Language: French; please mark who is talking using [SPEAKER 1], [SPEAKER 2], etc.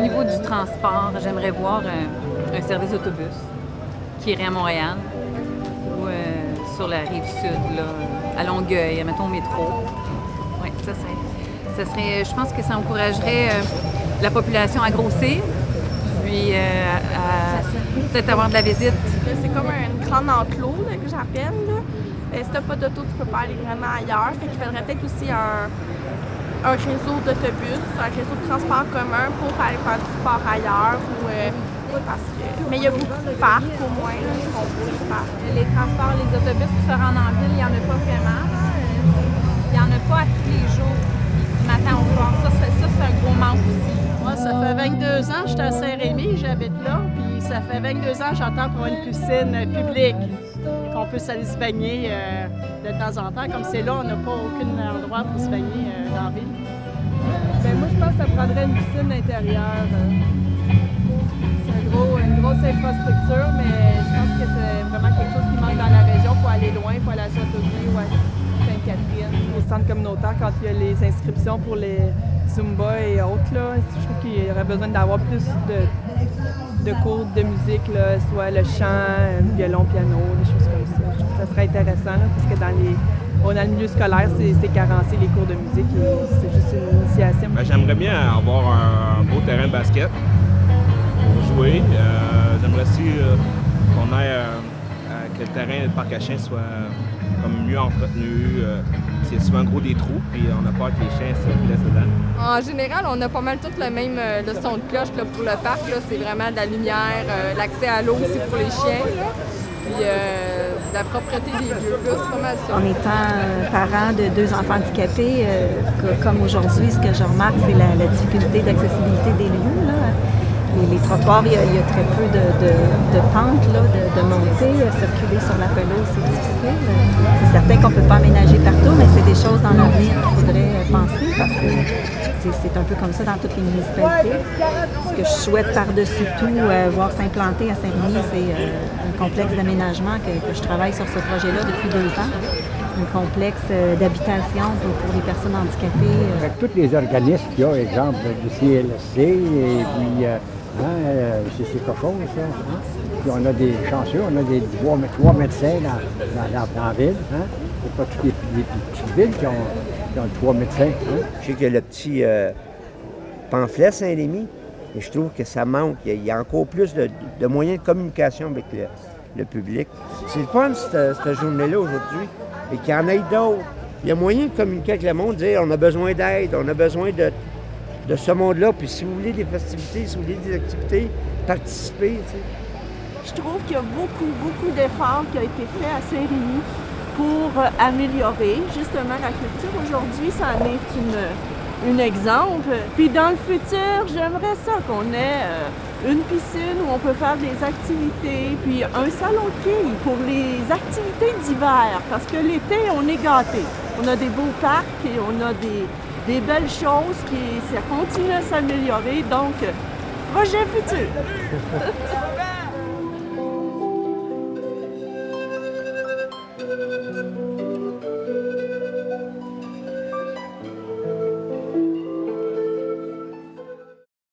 [SPEAKER 1] niveau du transport, j'aimerais voir un service d'autobus qui irait à Montréal ou sur la rive sud, là, à Longueuil, mettons au métro. Oui, ça serait, je pense que ça encouragerait la population à grossir, puis à peut-être avoir de la visite.
[SPEAKER 2] C'est comme une grande enclos là, que j'appelle. Si t'as pas d'auto, tu peux pas aller vraiment ailleurs. Fait qu'il faudrait peut-être aussi un réseau d'autobus, un réseau de transport commun pour aller faire du sport ailleurs. Mais il y a beaucoup de parcs au moins, qui sont beaux les parcs.
[SPEAKER 3] Les transports, les autobus qui se rendent en ville, il n'y en a pas vraiment. Il n'y en a pas à tous les jours, du matin au soir. Ça, c'est un gros manque aussi.
[SPEAKER 4] Moi, ça fait 22 ans que j'étais à Saint-Rémy, j'habite là, puis ça fait 22 ans que j'entends pour une piscine publique, qu'on peut aller se baigner de temps en temps. Comme c'est là, on n'a pas aucun endroit pour se baigner dans la ville.
[SPEAKER 5] Bien, moi, je pense que ça prendrait une piscine intérieure. C'est une grosse infrastructure, mais je pense que c'est vraiment quelque chose qui manque dans la région. Il faut aller loin, il faut aller à Châteauguay ou à Sainte-Catherine. Au centre communautaire, quand il y a les inscriptions pour les Zumba et autres, là, je trouve qu'il y aurait besoin d'avoir plus de cours de musique, là, soit le chant, violon, piano, des choses comme ça. Je trouve que ça serait intéressant, là, parce que dans le milieu scolaire, c'est carencé les cours de musique et c'est juste une initiation.
[SPEAKER 6] Ben, j'aimerais bien avoir un beau terrain de basket pour jouer. J'aimerais aussi qu'on ait que le terrain de parc à chiens soit comme mieux entretenu. C'est souvent gros des trous, puis on a peur que les chiens se blessent dedans.
[SPEAKER 2] En général, on a pas mal tout le même le son de cloche là, pour le parc. Là, c'est vraiment de la lumière, l'accès à l'eau aussi pour les chiens. Là. Puis la propreté des lieux, là, c'est pas mal ça.
[SPEAKER 7] En étant parent de 2 enfants handicapés, comme aujourd'hui, ce que je remarque, c'est la difficulté d'accessibilité des lieux. Là. Les trottoirs, il y a très peu de pentes, là, de montée. Circuler sur la pelouse, c'est difficile. C'est certain qu'on ne peut pas aménager partout, mais c'est des choses dans l'avenir qu'il faudrait penser parce que c'est un peu comme ça dans toutes les municipalités. Ce que je souhaite par-dessus tout voir s'implanter à Saint-Rémy, c'est un complexe d'aménagement que je travaille sur ce projet-là depuis 2 ans. Un complexe d'habitation pour les personnes handicapées.
[SPEAKER 8] Avec tous les organismes qu'il y a, exemple du CLSC, et puis c'est quelque chose, ça. Hein? Puis on a des chanceux, on a des 3 médecins dans la ville. Hein? C'est pas toutes les petites villes qui ont 3 médecins. Hein?
[SPEAKER 9] Je sais qu'il y a le petit pamphlet Saint-Rémy, et je trouve que ça manque. Il y a encore plus de moyens de communication avec le public. C'est le fun, cette journée-là, aujourd'hui, et qu'il y en ait d'autres. Il y a moyen de communiquer avec le monde, dire on a besoin d'aide, on a besoin de ce monde-là. Puis si vous voulez des festivités, si vous voulez des activités, participez.
[SPEAKER 2] Je trouve qu'il y a beaucoup d'efforts qui ont été faits à Saint-Rémy pour améliorer justement la culture. Aujourd'hui, ça en est un exemple. Puis dans le futur, j'aimerais ça qu'on ait une piscine où on peut faire des activités, puis un salon de quilles pour les activités d'hiver, parce que l'été, on est gâtés. On a des beaux parcs et on a des belles choses, puis ça continue à s'améliorer. Donc, projet futur!